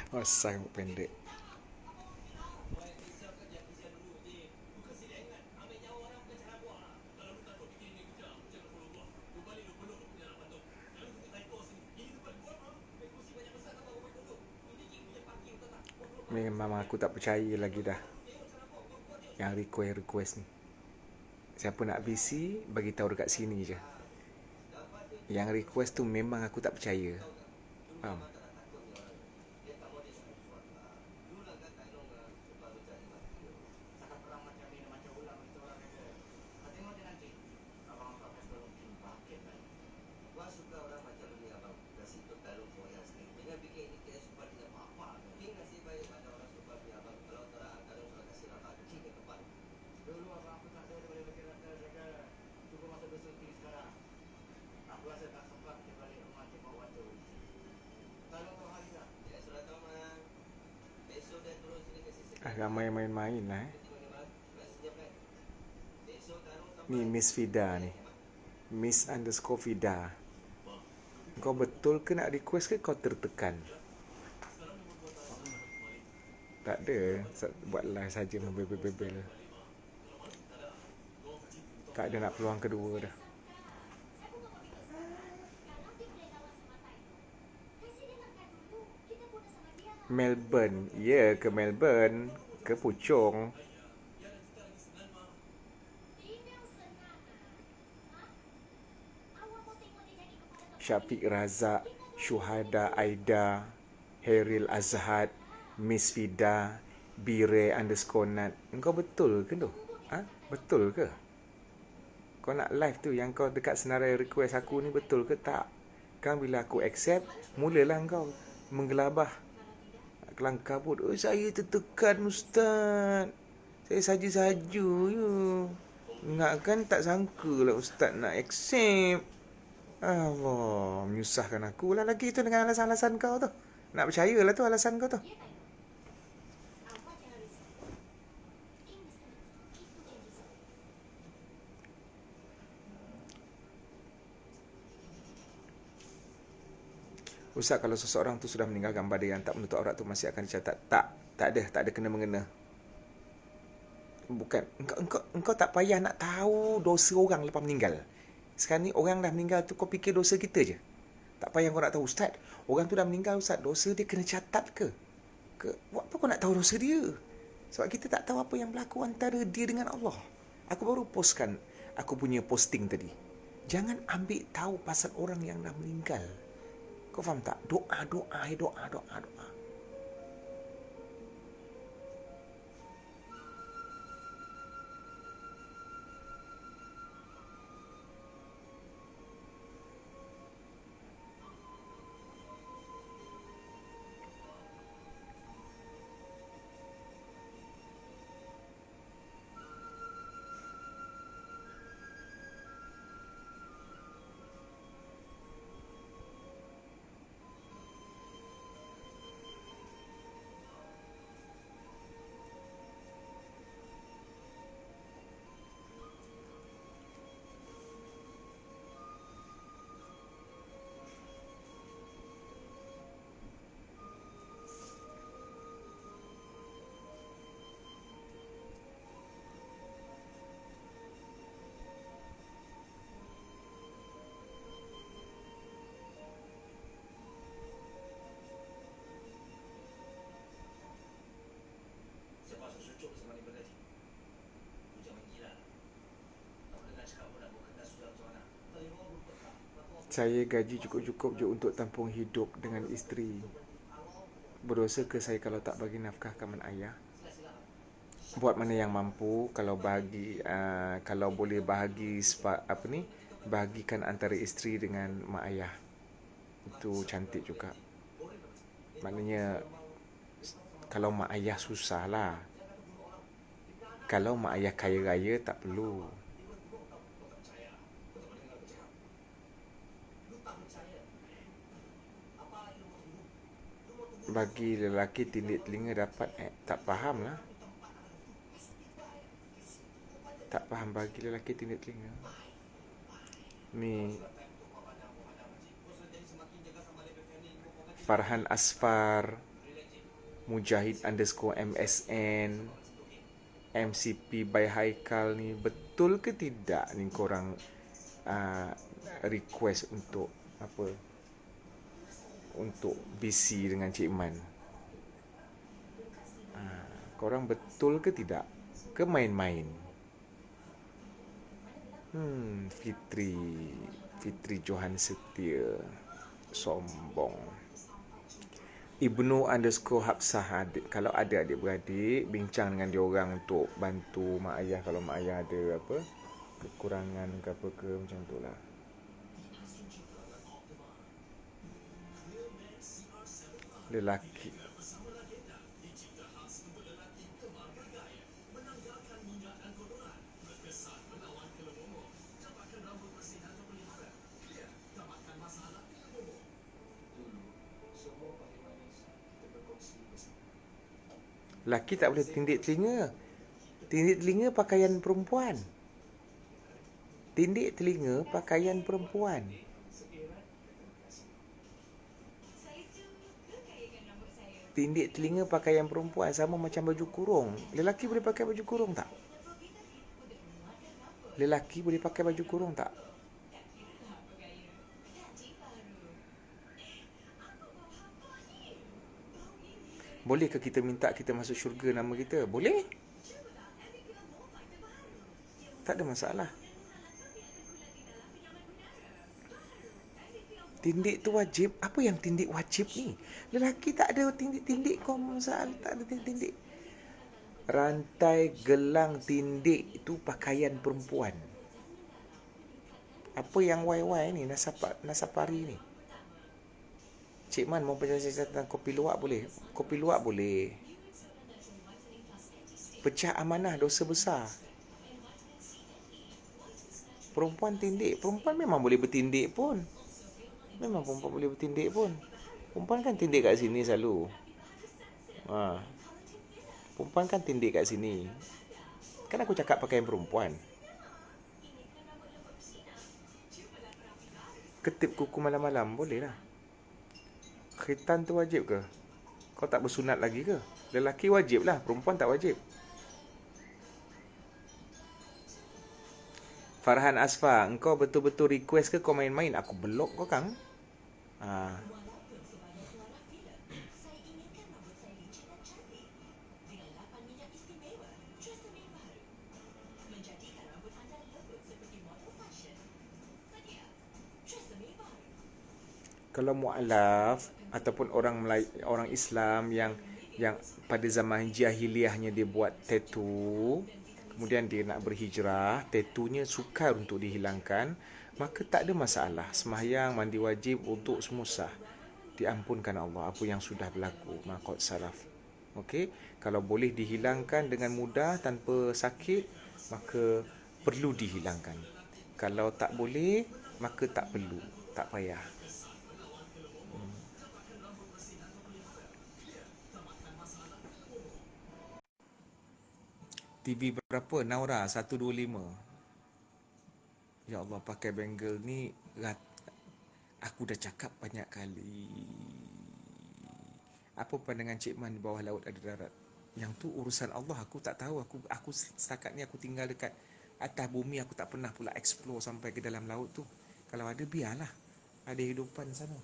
Masa rambut pendek. Memang aku tak percaya lagi dah yang request ni. Siapa nak VC, bagi tahu dekat sini je. Yang request tu memang aku tak percaya. Faham? Ramai main-main lah Ni Miss Fida ni. Miss underscore Fida. Kau betul ke nak request ke kau tertekan? Tak ada. Buat live saja membebel-bebel. Tak ada nak peluang kedua dah. Melbourne. Ya, ke Melbourne. Ke Puchong. Syafiq Razak, Syuhada Aida, Heril Azhad, Miss Fida, Bire underscore Nat. Engkau betul ke tu? Ha? Betul ke? Kau nak live tu yang kau dekat senarai request aku ni betul ke tak? Kan bila aku accept, mulalah kau menggelabah. Kelang kabut. Oh, saya tertekan Ustaz. Saya saja-saja je. Ingatkan tak sangka lah Ustaz nak accept. Allah, menyusahkan aku lah lagi tu dengan alasan-alasan kau tu. Nak percaya lah tu alasan kau tu. Ustaz, kalau seseorang tu sudah meninggal, gambar dia yang tak menutup aurat tu masih akan dicatat? Tak ada kena-mengena. Bukan, engkau tak payah nak tahu dosa orang lepas meninggal. Sekarang ni orang dah meninggal tu kau fikir dosa kita je. Tak payah kau nak tahu, Ustaz, orang tu dah meninggal Ustaz, dosa dia kena catat ke? Buat apa kau nak tahu dosa dia? Sebab kita tak tahu apa yang berlaku antara dia dengan Allah. Aku baru postkan aku punya posting tadi. Jangan ambil tahu pasal orang yang dah meninggal. Kau faham tak? Doa. Saya gaji cukup-cukup je untuk tampung hidup dengan isteri. Berdosa ke saya kalau tak bagi nafkah kepada ayah? Buat mana yang mampu, kalau kalau boleh bahagikan antara isteri dengan mak ayah. Itu cantik juga. Maknanya kalau mak ayah susah lah. Kalau mak ayah kaya raya tak perlu. Bagi lelaki tindik telinga dapat tak faham lah. Tak faham bagi lelaki tindik telinga. Ni Farhan Asfar, Mujahid underscore MSN, MCP by Haikal ni, betul ke tidak ni korang request untuk apa, untuk BC dengan Cik Man? Korang betul ke tidak? Ke main-main? Fitri Johan Setia, sombong. Ibnu underscore Hafsah, kalau ada adik-beradik, bincang dengan diorang untuk bantu mak ayah kalau mak ayah ada apa kekurangan ke apa ke, macam tu lah. Lelaki lelaki tak boleh tindik telinga. Tindik telinga pakaian perempuan. Tindik telinga pakaian perempuan. Tindik telinga pakaian perempuan sama macam baju kurung. Lelaki boleh pakai baju kurung tak? Lelaki boleh pakai baju kurung tak? Bolehkah kita minta kita masuk syurga nama kita? Boleh. Tak ada masalah. Tindik tu wajib. Apa yang tindik wajib ni? Lelaki tak ada tindik-tindik kau masalah. Tak ada tindik. Rantai gelang tindik itu pakaian perempuan. Apa yang YY ni, Nasapari ni? Cik Man mau penjelasan tentang kopi luwak boleh? Kopi luwak boleh. Pecah amanah, dosa besar. Perempuan tindik. Perempuan memang boleh bertindik pun. Memang perempuan boleh bertindik pun. Perempuan kan tindik kat sini selalu. Perempuan kan tindik kat sini. Kan aku cakap pakaian perempuan. Ketip kuku malam-malam boleh lah. Khitan tu wajib ke? Kau tak bersunat lagi ke? Lelaki wajib lah, perempuan tak wajib. Farhan Asfa, engkau betul-betul request ke kau main-main? Aku blok kau Kang. Kalau mualaf ataupun orang Islam yang pada zaman jahiliahnya dia buat tattoo, kemudian dia nak berhijrah, tattoonya sukar untuk dihilangkan, maka tak ada masalah. Sembahyang, mandi wajib, untuk semua sah. Diampunkan Allah apa yang sudah berlaku, maqad salaf. Okey, kalau boleh dihilangkan dengan mudah tanpa sakit, maka perlu dihilangkan. Kalau tak boleh, maka tak perlu, tak payah. TV berapa? Naura 125. Ya Allah, pakai bangle ni aku dah cakap banyak kali. Apa pandangan Cik Man di bawah laut ada darat? Yang tu urusan Allah, aku tak tahu. Aku setakat ni aku tinggal dekat atas bumi, aku tak pernah pula explore sampai ke dalam laut tu. Kalau ada, biarlah. Ada hidupan sana.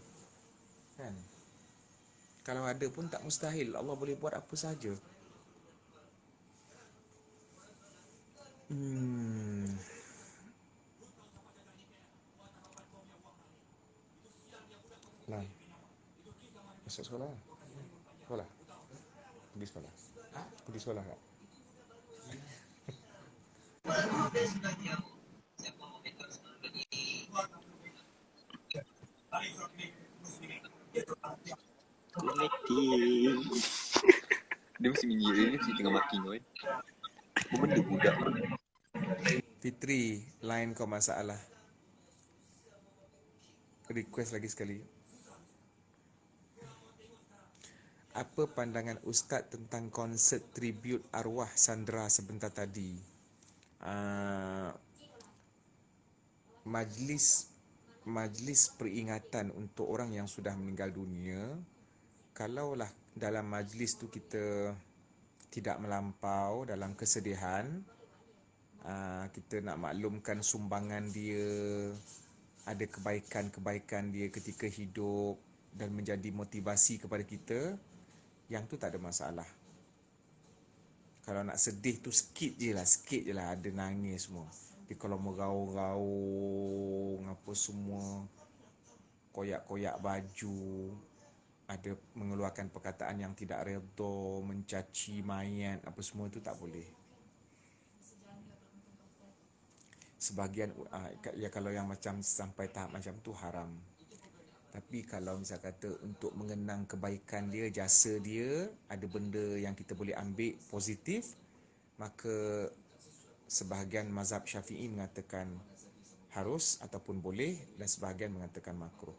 Kan? Kalau ada pun tak mustahil. Allah boleh buat apa saja. Lan, masuk sekolah? Sekolah? Pergi sekolah? Pergi sekolah tak? Connecting. Dia mesti minggir, dia mesti tengah maki kau kan. Apa benda budak? Fitri, line kau masalah. Request lagi sekali. Apa pandangan Ustaz tentang konsert tribute arwah Sandra sebentar tadi? Majlis peringatan untuk orang yang sudah meninggal dunia, kalaulah dalam majlis tu kita tidak melampau dalam kesedihan. Kita nak maklumkan sumbangan dia, ada kebaikan-kebaikan dia ketika hidup dan menjadi motivasi kepada kita. Yang tu tak ada masalah. Kalau nak sedih tu sikit je lah ada nangis semua. Tapi kalau meraung-raung apa semua, koyak-koyak baju, ada mengeluarkan perkataan yang tidak redha, mencaci mayat, apa semua tu tak boleh. Sebahagian ya kalau yang macam sampai tahap macam tu haram. Tapi kalau misal kata untuk mengenang kebaikan dia, jasa dia, ada benda yang kita boleh ambil positif, maka sebahagian mazhab Syafi'i mengatakan harus ataupun boleh dan sebahagian mengatakan makruh.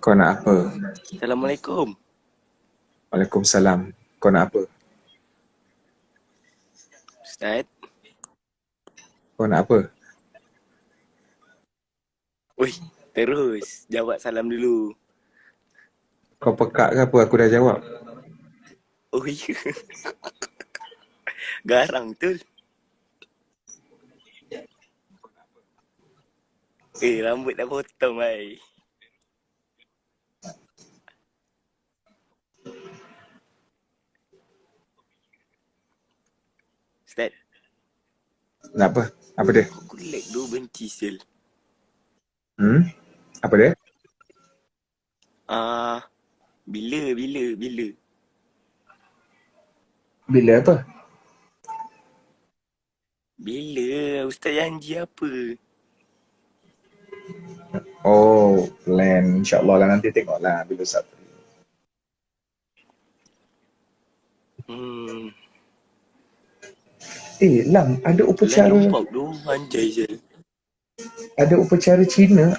Kau nak apa? Assalamualaikum. Waalaikumsalam. Kau nak apa? Ustaz. Kau nak apa? Ui, terus jawab salam dulu. Kau pekak ke apa? Aku dah jawab. Ui. Garang betul. Rambut dah potong, hai. Ustaz. Nak apa? Apa dia? Aku lag tu benci sel. Apa dia? Bila. Bila apa? Bila Ustaz janji apa? Oh, plan. InsyaAllah lah nanti tengoklah bila Sabtu. Lam, ada upacara. Lan jumpa tu, anjay je. Ada upacara Cina.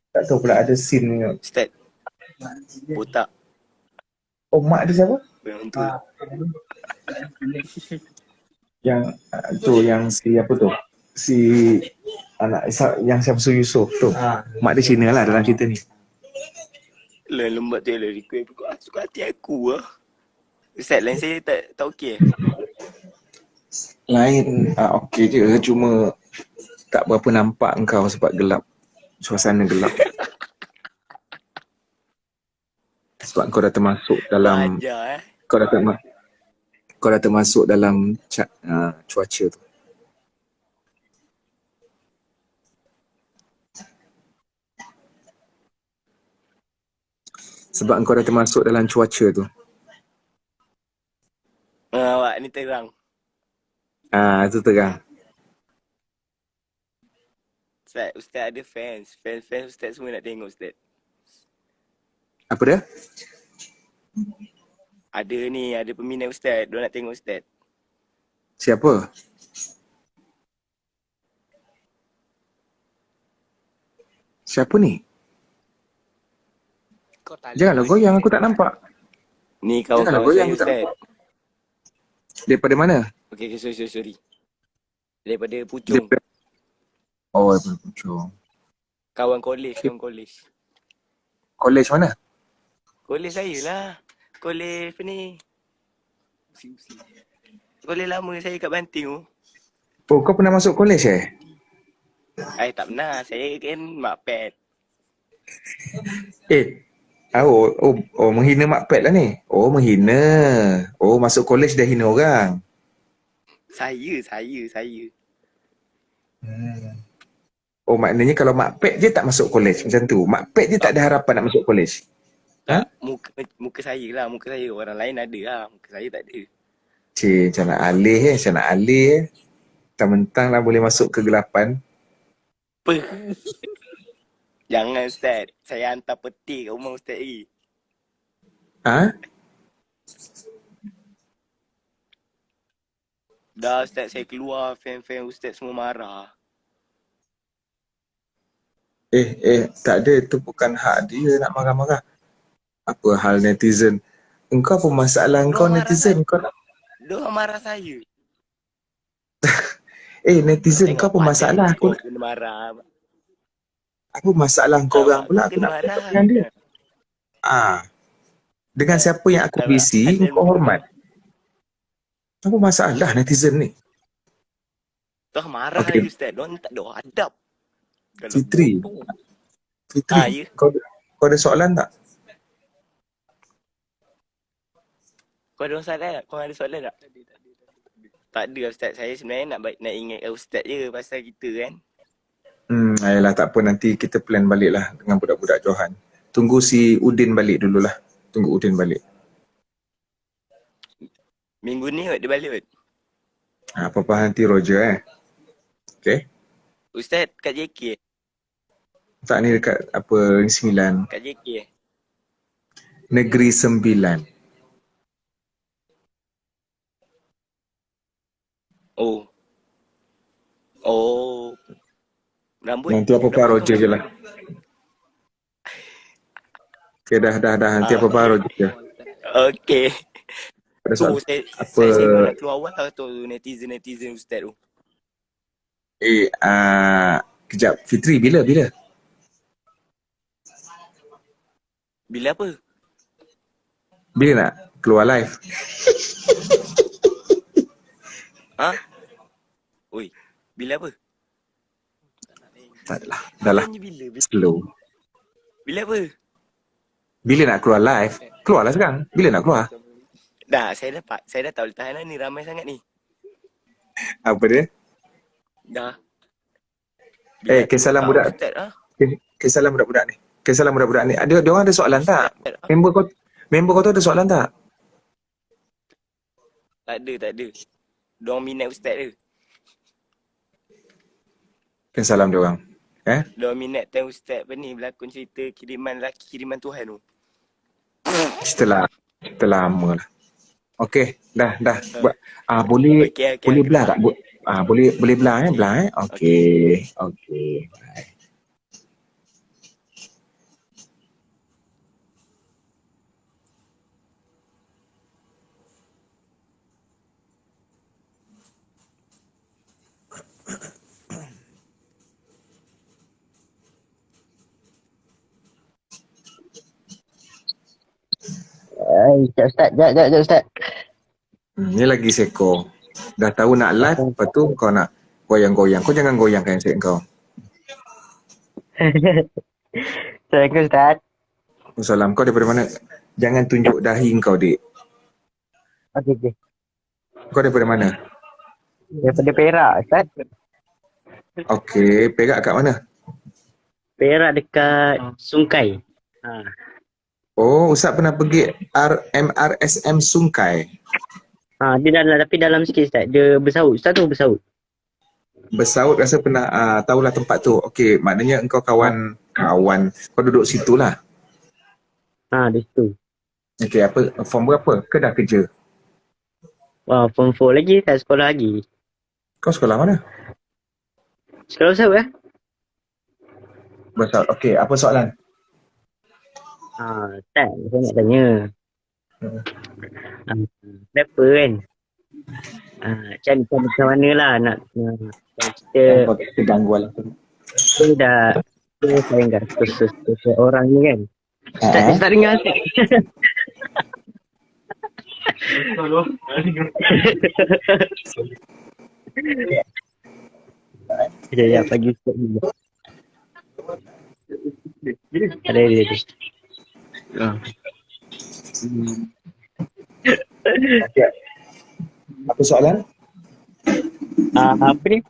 Tak tahu pula ada scene. Ustaz. Botak. Oh, mak dia siapa? Yang tu. Yang tu, yang si apa tu? Si anak yang Syamsul Yusof tu. Mak dia Cina lah dalam cerita ni. Lan lembat tu lah request. Suka hati aku lah. Ustaz, lain saya tak okey. Lain okey je, cuma tak berapa nampak engkau sebab gelap. Suasana gelap. Sebab kau dah termasuk dalam Ajar kau dah termasuk dalam cuaca tu. Sebab kau dah termasuk dalam cuaca tu. Awak ni terang. Itu terang. Ustaz ada fans. Fans Ustaz semua nak tengok Ustaz. Apa dia? Ada peminat Ustaz. Diorang nak tengok Ustaz. Siapa? Siapa ni? Janganlah goyang, aku tak nampak. Ni kawan-kawan saya Ustaz. Daripada mana? Okay, sorry. Daripada Puchong. Daripada Puchong. Kawan college. College mana? College saya lah. College apa ni? College lama saya kat Banting tu. Oh, kau pernah masuk college Tak pernah. Saya kan Makpet. Menghina Makpet lah ni. Oh, menghina. Oh, masuk college dah hina orang. Saya. Oh, maknanya kalau Makpet je tak masuk college macam tu. Makpet je tak ada harapan nak masuk college. Muka saya lah. Muka saya orang lain ada lah. Muka saya tak ada. Macam nak alih. Mentang-mentang lah boleh masuk kegelapan. Apa? Jangan Ustaz. Saya hantar peti kat rumah Ustaz ni. Dah Ustaz saya keluar, fan-fan Ustaz semua marah. Tak ada. Itu bukan hak dia nak marah-marah. Apa hal netizen? Engkau apa masalah engkau Diorang marah netizen? saya. Kau nak... Diorang marah saya. Netizen kau Tengok apa pandai masalah? kau kena marah. Apa masalah kau orang Nampak pula? kau Aku kena nak marah. bercakap dengan dia. Dengan siapa yang aku Nampak busy, pandai kau hormat. Apa masalah netizen ni? Diorang marah Okey. lagi Ustaz. Diorang tak ada adab. Kalau Fitri. bodoh. Fitri, Ya. kau ada soalan tak? Kau ada soalan tak? Kau ada soalan tak? Tak ada Ustaz. Saya sebenarnya nak ingatkan Ustaz je pasal kita kan. Ayolah, tak apa, nanti kita plan balik lah dengan budak-budak Johan. Tunggu si Udin balik dululah. Tunggu Udin balik. Minggu ni dia balik kot. Apa-apa nanti Roger Okay? Ustaz kat JK. Tak, ni dekat apa, Negeri Sembilan. Kat JK. Negeri Sembilan. Oh. Rambut. Nanti apa-apa Roger je lah. Okay, dah. Nanti apa-apa Roger je. Okay. Ada Tu soalan? saya nak keluar awal lah tu netizen Ustaz tu. Kejap. Fitri, bila? Bila apa? Bila nak keluar live? Ha? Oi, bila apa? Tak adalah. Dah lah. Tanya bila? Slow. Bila apa? Bila nak keluar live? Keluarlah sekarang. Bila nak keluar? Dah, saya dah tak boleh tahan lah ni, ramai sangat ni. Apa dia? Dah. Kesalan budak. Ustaz, ha? Kesalan budak-budak ni. Dia orang ada soalan tak? Member kau tu ada soalan tak? Tak ada. Diorang minat Ustaz dia. Kesalan dia orang. Diorang minat time Ustaz apa ni, berlakon cerita kiriman lelaki, kiriman Tuhan tu. Setelah lama lah. Okey, dah. Boleh Okay. belah tak? Boleh belah belah. Okey. Bye. Sekejap Ustaz, sekejap Ustaz. Ni lagi seko. Dah tahu nak live, lepas tu kau nak goyang-goyang. Kau jangan goyangkan handset kau. Assalamualaikum Ustaz. Salam. Kau daripada mana? Jangan tunjuk dahi kau, dik. Okey. Kau daripada mana? Daripada Perak Ustaz. Okey, Perak kat mana? Perak dekat Sungkai. Oh, Ustaz pernah pergi MRSM Sungkai. Dia dalam sikit Ustaz. Dia bersaut. Ustaz tu bersaut. Bersaut rasa pernah tahulah tempat tu. Okey, maknanya engkau kawan. Kau duduk situ lah. Di situ. Okey, apa form berapa? Ke dah kerja? Wah, form 4 lagi tak sekolah lagi. Kau sekolah mana? Sekolah bersaut ya? Bersaut. Okey, apa soalan? Ustaz, saya nak tanya. Kenapa kan? Macam mana lah nak Kita gangguan lah. saya sayang kat sosial orang ni kan. Ustaz tak dengar Ustaz. Ya, pagi Ustaz juga. Ada. Okay. Apa soalan? Apa ni?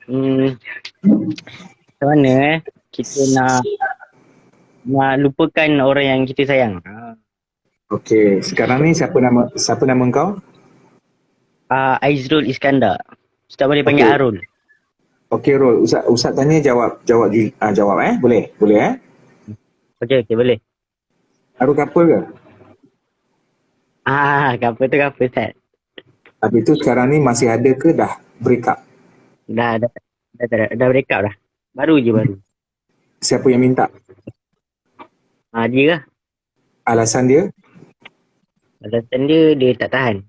Macam mana kita nak lupakan orang yang kita sayang. Okey, sekarang ni siapa nama kau? Aizrul Iskandar. Ustaz boleh panggil Okey. Arul. Okey, Rol. Ustaz tanya jawab Boleh? Boleh Okey, boleh. Arul couple ke? Couple tu couple Ustaz. Habis tu sekarang ni masih ada ke dah break up? Dah break up dah. Baru je baru. Siapa yang minta? Dia lah. Alasan dia? Alasan dia tak tahan.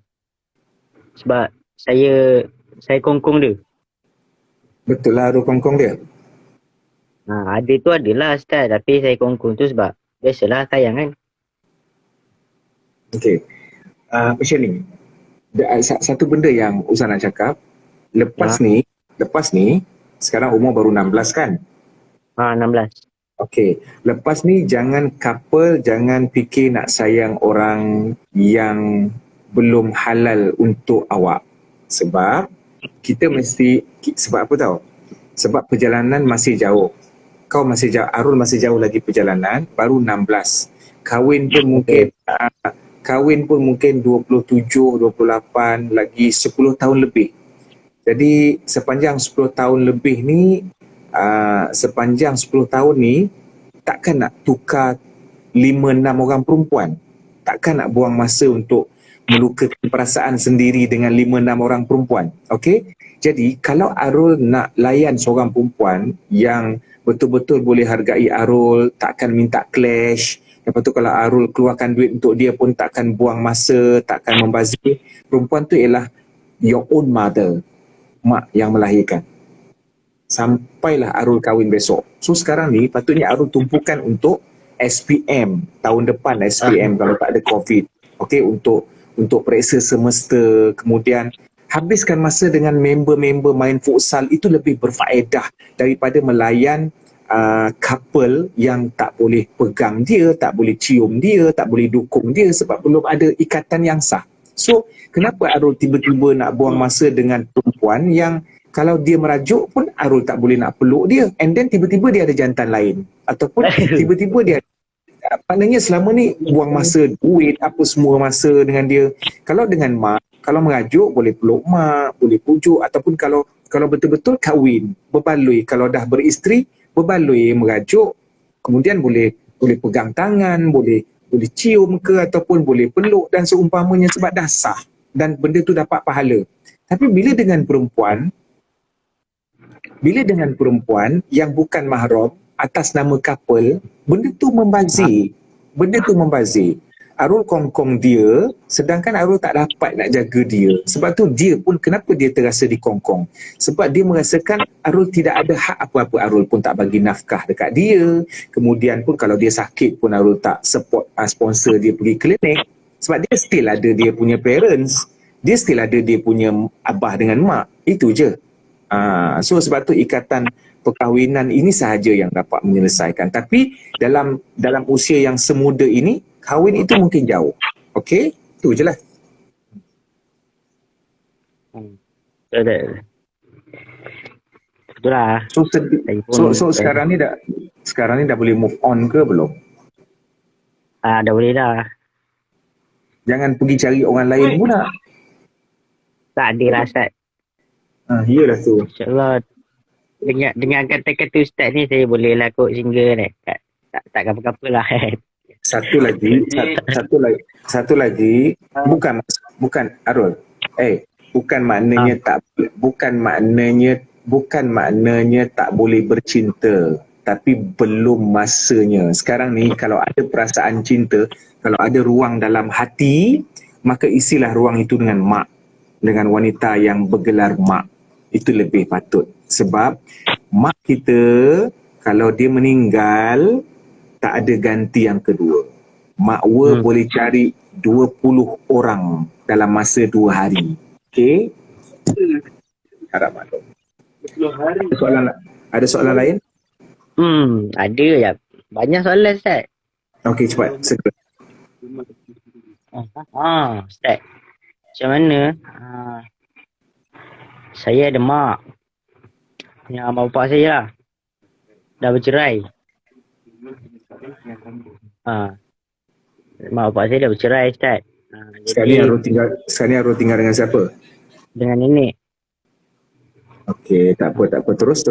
Sebab saya kongkong dia. Betul lah Arul kongkong dia. Ada tu adalah Ustaz. Tapi saya kongkong tu sebab biasalah sayang kan. Okey. Macam ni. Satu benda yang Ustaz nak cakap. Lepas ni, sekarang umur baru 16 kan? 16. Okey. Lepas ni jangan couple, jangan fikir nak sayang orang yang belum halal untuk awak. Sebab kita mesti, sebab apa tahu? Sebab perjalanan masih jauh. Kau masih jauh, Arul masih jauh lagi perjalanan, baru 16. Kahwin pun mungkin 27, 28, lagi 10 tahun lebih. Jadi sepanjang 10 tahun lebih ni, sepanjang 10 tahun ni, takkan nak tukar 5-6 orang perempuan. Takkan nak buang masa untuk melukakan perasaan sendiri dengan 5-6 orang perempuan. Okey? Jadi kalau Arul nak layan seorang perempuan yang betul-betul boleh hargai Arul, takkan minta clash. Lepas tu kalau Arul keluarkan duit untuk dia pun takkan buang masa, takkan membazir. Perempuan tu ialah your own mother, mak yang melahirkan. Sampailah Arul kahwin besok. So sekarang ni patutnya Arul tumpukan untuk SPM tahun depan, SPM kalau tak ada COVID. Okey, untuk periksa semester, kemudian habiskan masa dengan member-member main futsal, itu lebih berfaedah daripada melayan couple yang tak boleh pegang dia, tak boleh cium dia, tak boleh dukung dia sebab belum ada ikatan yang sah. So kenapa Arul tiba-tiba nak buang masa dengan perempuan yang kalau dia merajuk pun Arul tak boleh nak peluk dia, and then tiba-tiba dia ada jantan lain, ataupun tiba-tiba dia, maknanya selama ni buang masa, duit, apa semua masa dengan dia. Kalau dengan mak, kalau merajuk boleh peluk mak, boleh pujuk, ataupun kalau betul-betul kahwin, berbaloi, kalau dah beristeri, berbaloi merajuk, kemudian boleh pegang tangan, boleh cium ke, ataupun boleh peluk dan seumpamanya sebab dah sah dan benda tu dapat pahala. Tapi bila dengan perempuan yang bukan mahram atas nama couple, benda tu membazir. Arul kongkong dia, sedangkan Arul tak dapat nak jaga dia. Sebab tu dia pun, kenapa dia terasa dikongkong? Sebab dia merasakan Arul tidak ada hak apa-apa. Arul pun tak bagi nafkah dekat dia. Kemudian pun kalau dia sakit pun Arul tak support, sponsor dia pergi klinik. Sebab dia still ada dia punya parents. Dia still ada dia punya abah dengan mak. Itu je. So sebab tu ikatan perkahwinan ini sahaja yang dapat menyelesaikan. Tapi dalam usia yang semuda ini, kahwin itu mungkin jauh. Okey? Itu je lah. Betul lah. So sekarang ni dah boleh move on ke belum? Dah boleh dah. Jangan pergi cari orang lain pula. Tak ada lah Ustaz. Iyalah tu. InsyaAllah dengan kata-kata Ustaz ni saya boleh lah kot single ni. Tak apa-apa lah. Satu lagi, bukan Arul. Bukan maknanya tak boleh bercinta, tapi belum masanya. Sekarang ni kalau ada perasaan cinta, kalau ada ruang dalam hati, maka isilah ruang itu dengan mak, dengan wanita yang bergelar mak. Itu lebih patut. Sebab mak kita kalau dia meninggal, tak ada ganti yang kedua. Makwa boleh cari 20 orang dalam masa 2 hari. Okey? Harap maklum. 20 hari. Ada soalan lain? Ada ya. Banyak soalan Ustaz. Okey, cepat. Segera. Ustaz. Macam mana? Saya ada mak. Yang bapak saya lah. Dah bercerai. Mak bapak saya dah bercerai Ustaz. Sekarang ni Arul tinggal dengan siapa? Dengan nenek. Okey, tak apa. Terus.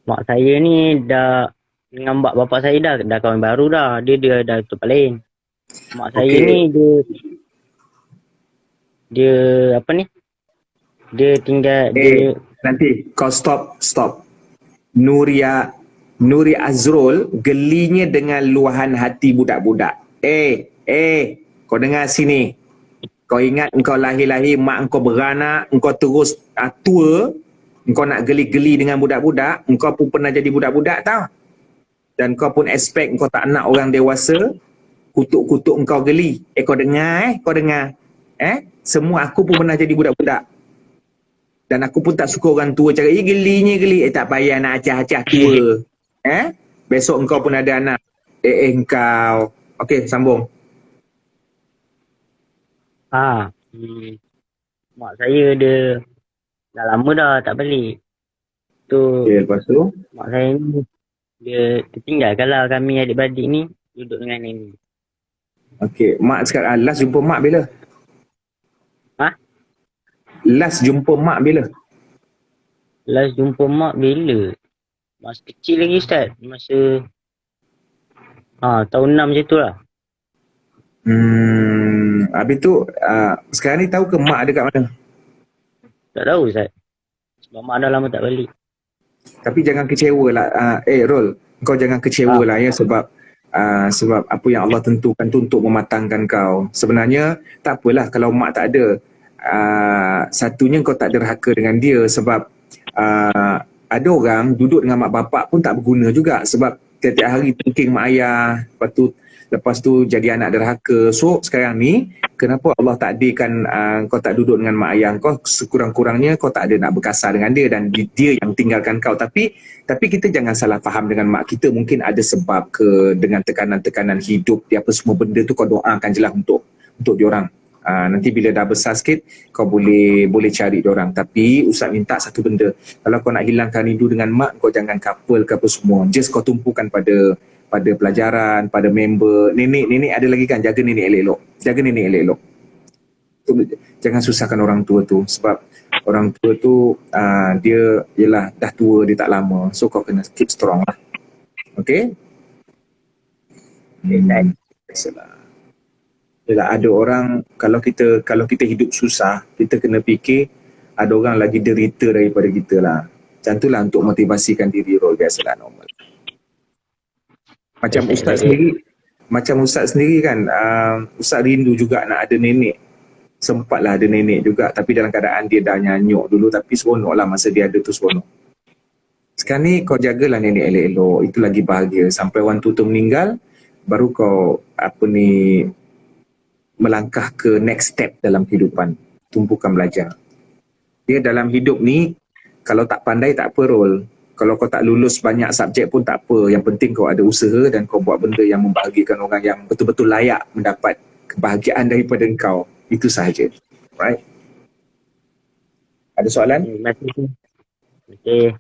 Mak saya ni dah dengan bapak saya dah kahwin baru dah. Dia dah tempat lain. Mak saya ni dia apa ni? Dia tinggal dia Nanti kau stop. Nuri Azrul gelinya dengan luahan hati budak-budak. Kau dengar sini. Kau ingat engkau lahir-lahir mak engkau beranak, engkau terus tua, engkau nak geli-geli dengan budak-budak, engkau pun pernah jadi budak-budak tau. Dan kau pun expect engkau tak nak orang dewasa kutuk-kutuk engkau geli. Kau dengar. Semua aku pun pernah jadi budak-budak. Dan aku pun tak suka orang tua cakap, gelinya geli. Tak payah nak acah-acah tua. Besok engkau pun ada anak. Engkau. Okey, sambung. Mak saya dia dah lama dah tak balik. Tu Lepas tu? mak saya ni dia tinggalkan lah kami adik-beradik ni duduk dengan nenek. Okey, mak sekarang last jumpa mak bila? Last jumpa mak bila? Last jumpa mak bila? Masa kecil lagi Ustaz. Masa tahun 6 macam tu lah. Habis tu sekarang ni tahu ke mak ada kat mana? Tak tahu Ustaz. Sebab mak dah lama tak balik. Tapi jangan kecewa lah. Rol, kau jangan kecewa lah ya, sebab apa yang Allah tentukan tu untuk mematangkan kau. Sebenarnya tak apalah kalau mak tak ada. Satunya kau tak derhaka dengan dia, sebab ada orang duduk dengan mak bapak pun tak berguna juga, sebab tiap-tiap hari tengking mak ayah, lepas tu jadi anak derhaka. So sekarang ni kenapa Allah takdirkan kau tak duduk dengan mak ayah kau, sekurang-kurangnya kau tak ada nak berkasar dengan dia dan dia yang tinggalkan kau. Tapi kita jangan salah faham dengan mak kita, mungkin ada sebab ke dengan tekanan-tekanan hidup dia, apa semua benda tu kau doakan je lah untuk diorang. Nanti bila dah besar sikit kau boleh cari diorang. Tapi Ustaz minta satu benda, kalau kau nak hilangkan rindu dengan mak, kau jangan couple ke apa semua, just kau tumpukan pada pelajaran, pada member. Nenek ada lagi kan, jaga nenek elok-elok. Jangan susahkan orang tua tu, sebab orang tua tu dia yelah dah tua, dia tak lama. So kau kena keep strong lah. Okay? Biasalah. Yelah, ada orang kalau kita hidup susah, kita kena fikir ada orang lagi derita daripada kita lah. Macam tu lah untuk motivasikan diri, Rol. Biasalah, normal. Macam Ustaz sendiri kan, Ustaz rindu juga nak ada nenek. Sempatlah ada nenek juga, tapi dalam keadaan dia dah nyanyuk dulu, tapi seronok lah masa dia ada tu, seronok. Sekarang ni kau jagalah nenek elok-elok, itu lagi bahagia. Sampai orang tu meninggal, baru kau melangkah ke next step dalam kehidupan. Tumpukan belajar. Dia dalam hidup ni, kalau tak pandai tak apa, Rol. Kalau kau tak lulus banyak subjek pun tak apa. Yang penting kau ada usaha dan kau buat benda yang membahagikan orang yang betul-betul layak mendapat kebahagiaan daripada kau. Itu sahaja. Right? Ada soalan? Terima kasih. Okay.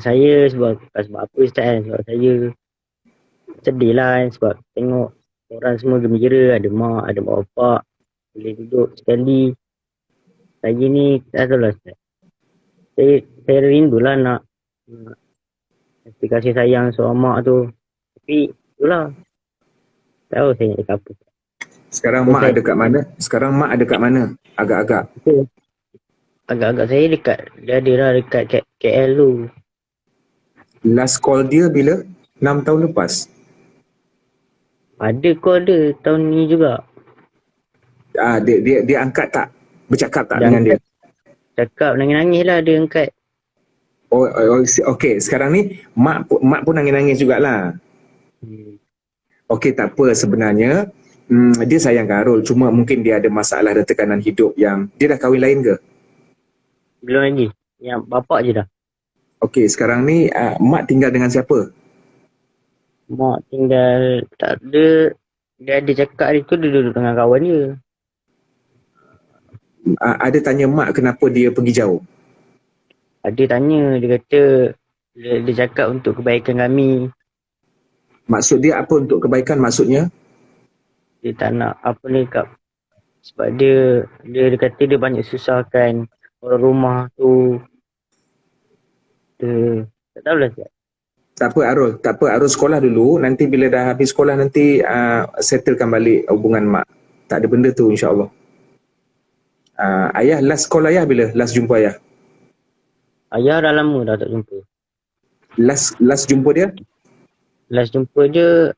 Saya sebab apa Ustaz kan? Sebab saya sedih lah kan, sebab tengok orang semua gembira, ada mak bapak boleh duduk sekali. Saya ni tak tahu lah Ustaz. Saya rindulah nak kasih sayang seorang mak tu. Tapi itulah, tahu saya nak cakap apa. Sekarang mak ada kat mana? Agak-agak. Agak-agak saya dia ada lah dekat KL tu. Last call dia bila? 6 tahun lepas? Ada call dia tahun ni juga. Dia angkat tak? Bercakap tak dengan dia? Cakap nangis-nangis lah dia angkat. Okay. Sekarang ni mak pun nangis-nangis jugalah. Okay, tak apa sebenarnya. Dia sayang Karol, cuma mungkin dia ada masalah dan tekanan hidup yang dia dah kahwin lain ke? Belum lagi. Yang bapak je dah. Okay, sekarang ni mak tinggal dengan siapa? Mak tinggal tak ada. Dia ada cakap hari tu dia duduk dengan kawan dia. Ada tanya mak kenapa dia pergi jauh? Ada tanya, dia kata dia cakap untuk kebaikan kami. Maksud dia apa untuk kebaikan maksudnya? Dia tak nak apa ni kak. Sebab dia kata dia banyak susahkan orang rumah tu. Tak tahulah Ustaz. Tak apa Arul, tak apa Arul sekolah dulu. Nanti bila dah habis sekolah nanti settlekan balik hubungan mak. Tak ada benda tu insya-Allah. Ayah last call ayah bila? Last jumpa ayah? Ayah dah lama dah tak jumpa. Last jumpa dia? Last jumpa dia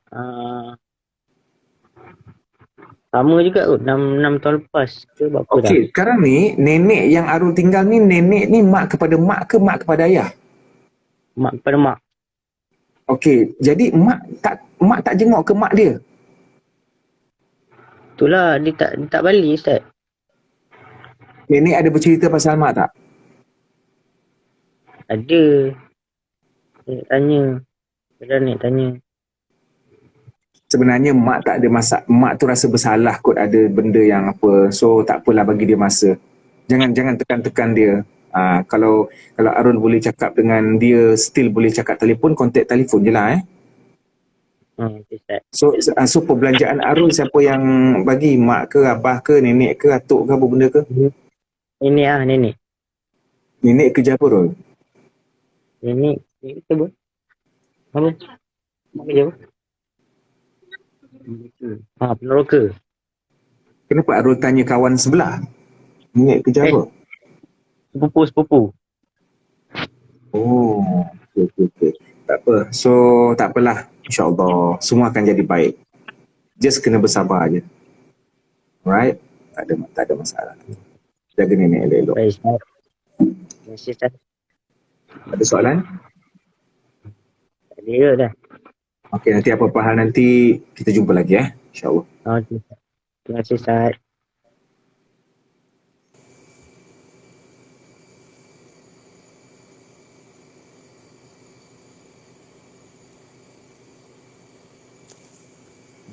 sama juga kot, 6 tahun lepas ke berapa dah. Okey, sekarang ni nenek yang Arul tinggal ni, nenek ni mak kepada mak ke mak kepada ayah? Mak kepada mak. Okey, jadi mak tak jenguk ke mak dia? Itulah dia tak balik Ustaz. Nenek ada bercerita pasal mak tak? Ada. Nek tanya. Kadang Nek tanya. Sebenarnya mak tak ada mak tu rasa bersalah kot ada benda yang apa. So tak apalah bagi dia masa. Jangan tekan-tekan dia. Kalau Arul boleh cakap dengan dia, still boleh cakap telefon, kontak telefon je lah Okay, Ustaz. So perbelanjaan Arul siapa yang bagi? Mak ke, abah ke, nenek ke, atuk ke, apa benda ke? Nenek nenek. Nenek kerja apa Arul? Nenek kita apa? Apa? Mak kerja apa? Peneroka. Kenapa Arul tanya kawan sebelah? Nenek kerja apa? Sepupu. Oh, okay. Tak apa. So, tak apalah. InsyaAllah, semua akan jadi baik. Just kena bersabar aje. Alright? Tak ada masalah. Jaga nenek elok-elok. Baik, Ustaz. Terima kasih, Ustaz. Ada soalan? Tak ada dah. Okey, nanti apa-apa hal nanti kita jumpa lagi InsyaAllah. Okay, Ustaz. Terima kasih, Ustaz.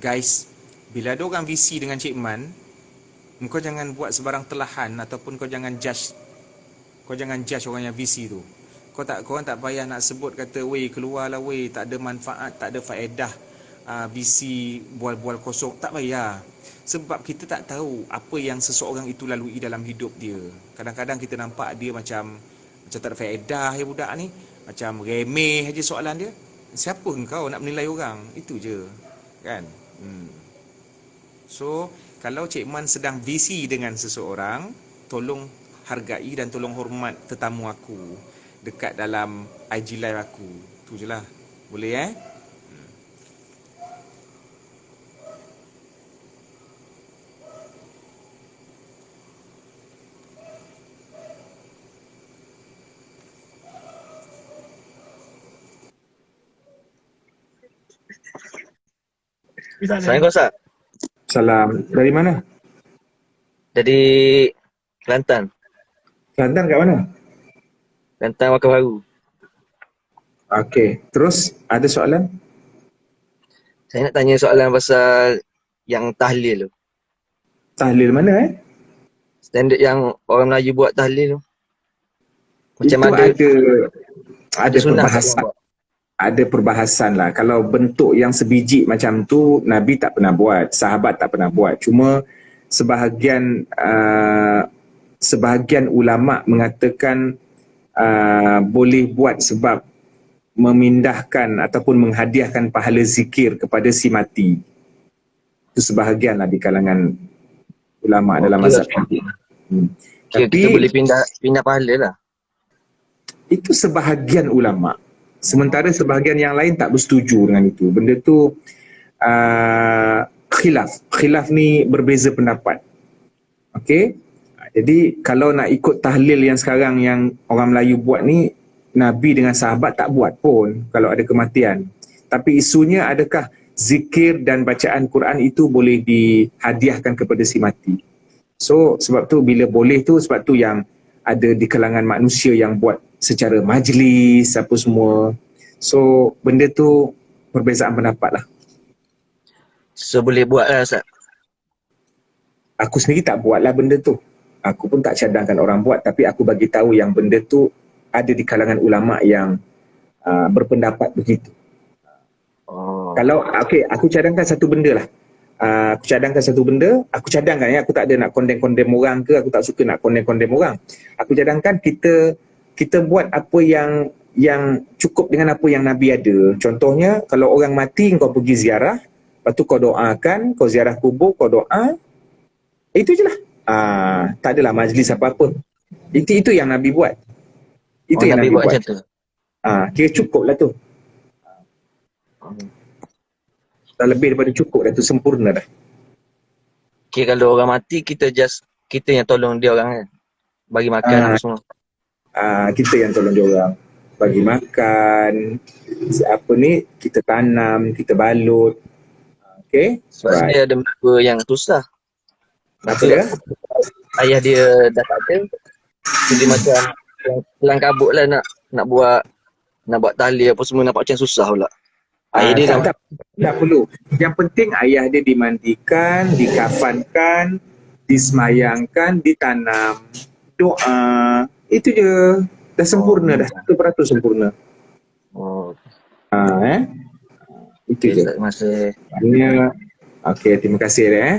Guys, bila ada orang VC dengan Cik Man, kau jangan buat sebarang telahan ataupun kau jangan judge orang yang VC tu. Korang tak payah nak sebut kata weh keluarlah weh, tak ada manfaat, tak ada faedah VC bual-bual kosong. Tak payah. Sebab kita tak tahu apa yang seseorang itu lalui dalam hidup dia. Kadang-kadang kita nampak dia macam tak ada faedah ya budak ni, macam remeh aja soalan dia. Siapa engkau nak menilai orang? Itu je. Kan? So, kalau Cik Man sedang VC dengan seseorang, tolong hargai dan tolong hormat tetamu aku dekat dalam IG live aku. Tu je lah. Boleh Assalamualaikum Ustaz. Salam. Dari mana? Dari Kelantan. Kelantan kat mana? Kelantan Waka Baru. Okey. Terus ada soalan? Saya nak tanya soalan pasal yang tahlil tu. Tahlil mana Standard yang orang Melayu buat tahlil tu. Macam itu ada sunnah perbahasan. yang buat. Ada perbahasan lah. Kalau bentuk yang sebiji macam tu, Nabi tak pernah buat, sahabat tak pernah buat. Cuma sebahagian ulama' mengatakan boleh buat sebab memindahkan ataupun menghadiahkan pahala zikir kepada si mati. Itu sebahagian lah di kalangan ulama' dalam mazhab Syafi'i. Kita boleh pindah pahala lah. Itu sebahagian ulama'. Sementara sebahagian yang lain tak bersetuju dengan itu. Benda tu khilaf. Khilaf ni berbeza pendapat. Okey? Jadi kalau nak ikut tahlil yang sekarang yang orang Melayu buat ni, Nabi dengan sahabat tak buat pun kalau ada kematian. Tapi isunya adakah zikir dan bacaan Quran itu boleh dihadiahkan kepada si mati. So sebab tu bila boleh tu, sebab tu yang ada di kalangan manusia yang buat secara majlis apa semua. So benda tu perbezaan pendapat lah. So boleh buat lah Ustaz. Aku sendiri tak buat lah benda tu. Aku pun tak cadangkan orang buat, tapi aku bagi tahu yang benda tu ada di kalangan ulama' yang berpendapat begitu. Kalau aku cadangkan satu benda lah. Aku cadangkan aku tak ada nak kondem-kondem orang ke, aku tak suka nak kondem-kondem orang. Aku cadangkan kita buat apa yang yang cukup dengan apa yang Nabi ada. Contohnya, kalau orang mati kau pergi ziarah, lepas tu kau doakan, kau ziarah kubur, kau doa, itu je lah. Tak adalah majlis apa-apa. Itu yang Nabi buat. Itu Oh, yang Nabi Nabi buat buat. macam tu. Kira cukup lah tu. Dah lebih daripada cukup dah tu, sempurna dah. Kira kalau orang mati, kita yang tolong dia orang kan. Bagi makan apa semua. Kita yang tolong dia orang. Bagi makan, kita tanam, kita balut. Okay? Sebab saya ada mertua yang susah. Apa dia? Ayah dia dah tak ada. Jadi macam kelang kabut lah nak buat tali apa semua, nampak macam susah pula. Ayah dia tak perlu. Yang penting ayah dia dimandikan, dikafankan, disemayangkan, ditanam, doa. Itu je. Dah sempurna dah. 100% sempurna. Itu je. Terima kasih. Okey, terima kasih dah.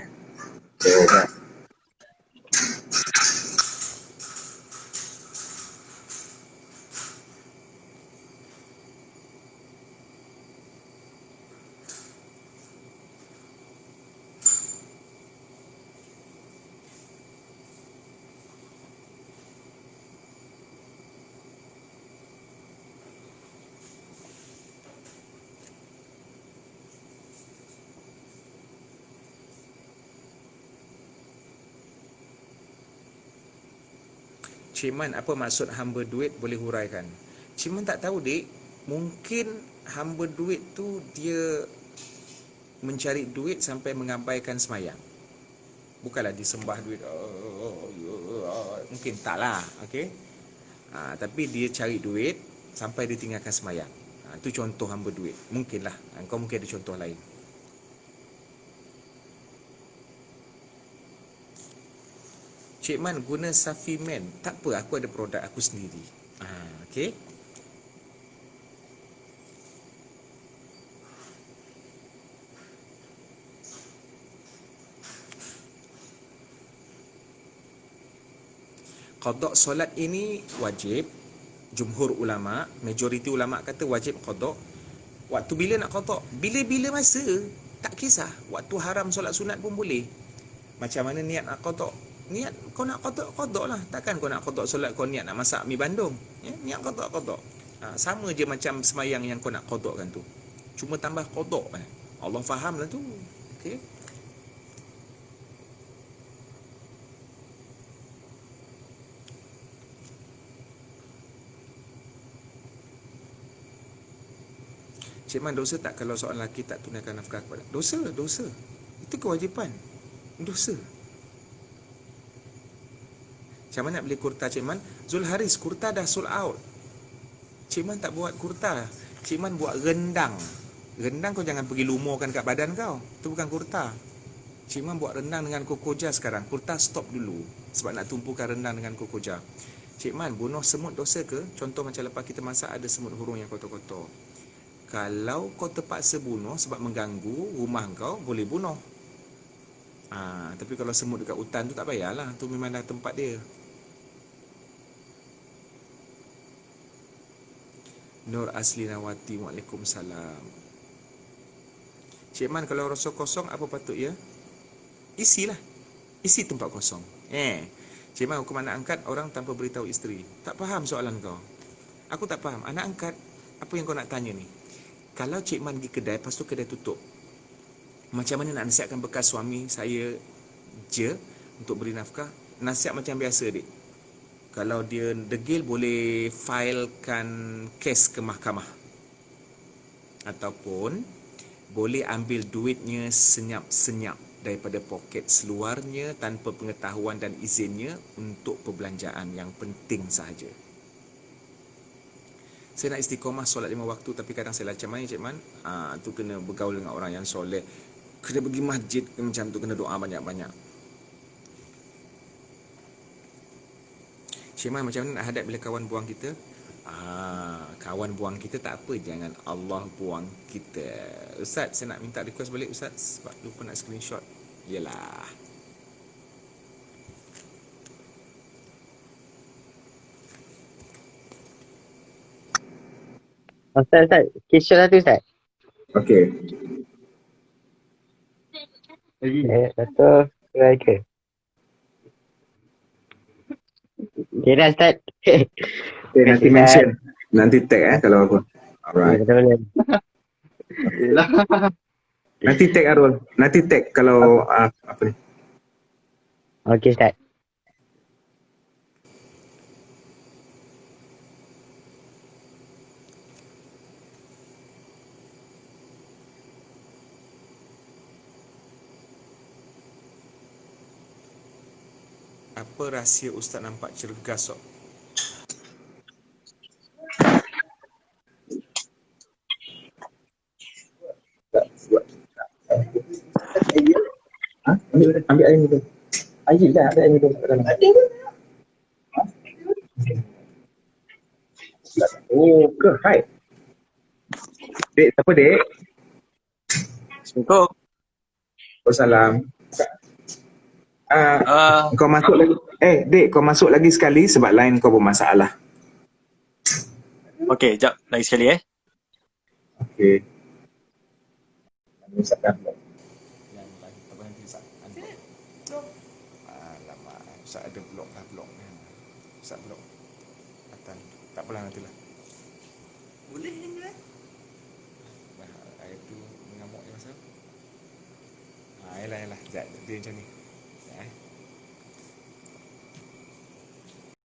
Cik Man, apa maksud hamba duit boleh huraikan? Cik Man tak tahu, dik. Mungkin hamba duit tu dia mencari duit sampai mengabaikan semayang. Bukanlah disembah duit. Mungkin tak lah. Okay? Tapi dia cari duit sampai dia tinggalkan semayang. Itu contoh hamba duit. Mungkinlah. Kau mungkin ada contoh lain. Cik Man guna Safi Man. Tak apa, aku ada produk aku sendiri. Okay. Qada solat ini wajib. Jumhur ulama, majoriti ulama kata wajib qada. Waktu bila nak qada? Bila-bila masa. Tak kisah. Waktu haram solat sunat pun boleh. Macam mana niat nak qada? Niat kau nak qada lah. Takkan kau nak qada solat kau niat nak masak mi bandung. Ya, niat qada. Sama je macam semayang yang kau nak qadakan tu. Cuma tambah qada. Allah faham lah tu. Okey. Cik Man, dosa tak kalau seorang lelaki tak tunaikan nafkah kepada? Dosa. Itu kewajipan. Dosa. Macam mana nak beli kurta Cik Man? Zul Haris, kurta dah sold out. Cik Man tak buat kurta. Cik Man buat rendang. Rendang kau jangan pergi lumurkan kat badan kau. Itu bukan kurta. Cik Man buat rendang dengan kokoja sekarang. Kurta stop dulu. Sebab nak tumpukan rendang dengan kokoja. Cik Man, bunuh semut dosa ke? Contoh macam lepas kita masak ada semut hurung yang kotor-kotor. Kalau kau terpaksa bunuh sebab mengganggu rumah kau, boleh bunuh. Tapi kalau semut dekat hutan tu tak payahlah. Tu memang dah tempat dia. Nur Asli Nawati, Waalaikumsalam. Cik Man, kalau rasa kosong apa patut ya? Isilah. Isi tempat kosong. Cik Man, hukum anak angkat orang tanpa beritahu isteri. Tak faham soalan kau. Aku tak faham. Anak angkat, apa yang kau nak tanya ni? Kalau Cik Man pergi kedai, lepas tu kedai tutup, macam mana nak nasihatkan bekas suami saya je untuk beri nafkah? Nasihat macam biasa, dik. Kalau dia degil, boleh filekan kes ke mahkamah. Ataupun boleh ambil duitnya senyap-senyap daripada poket seluarnya tanpa pengetahuan dan izinnya untuk perbelanjaan yang penting sahaja. Saya nak istiqomah solat 5 waktu, tapi kadang saya macam mana Cik Man? Tu kena bergaul dengan orang yang soleh. Kena pergi masjid macam tu, kena doa banyak-banyak. Cik Man, macam mana nak hadap bila kawan buang kita? Kawan buang kita tak apa, jangan Allah buang kita. Ustaz, saya nak minta request balik Ustaz, sebab lupa nak screenshot. Yelah. Ustaz. Kisah satu Ustaz. Okey. Satu, dua, tiga. Okay dah Ustaz. Okay, nanti mention. Nanti tag kalau aku. Alright. Betul-betul. Nanti tag Arul. Nanti tag kalau apa ni. Okay Ustaz. Apa rahsia Ustaz nampak cergas sok? Ambil air minum. Air dah ada air minum kat dalam. Oh, ke? Hai. Dek, siapa dek? Assalamualaikum. Wassalam. Kau masuk lagi. Dek, kau masuk lagi sekali sebab line kau bermasalah. Okey, jap. Lagi sekali Okey. Ustaz dah blok. Yang lain apa nanti Ustaz? Blok. Alamak, Ustaz ada blok dah blok. Ustaz blok. Atan. Tak apalah nantilah. Boleh ni lah. Air tu mengamuk je masa. Yalah. Dia macam ni.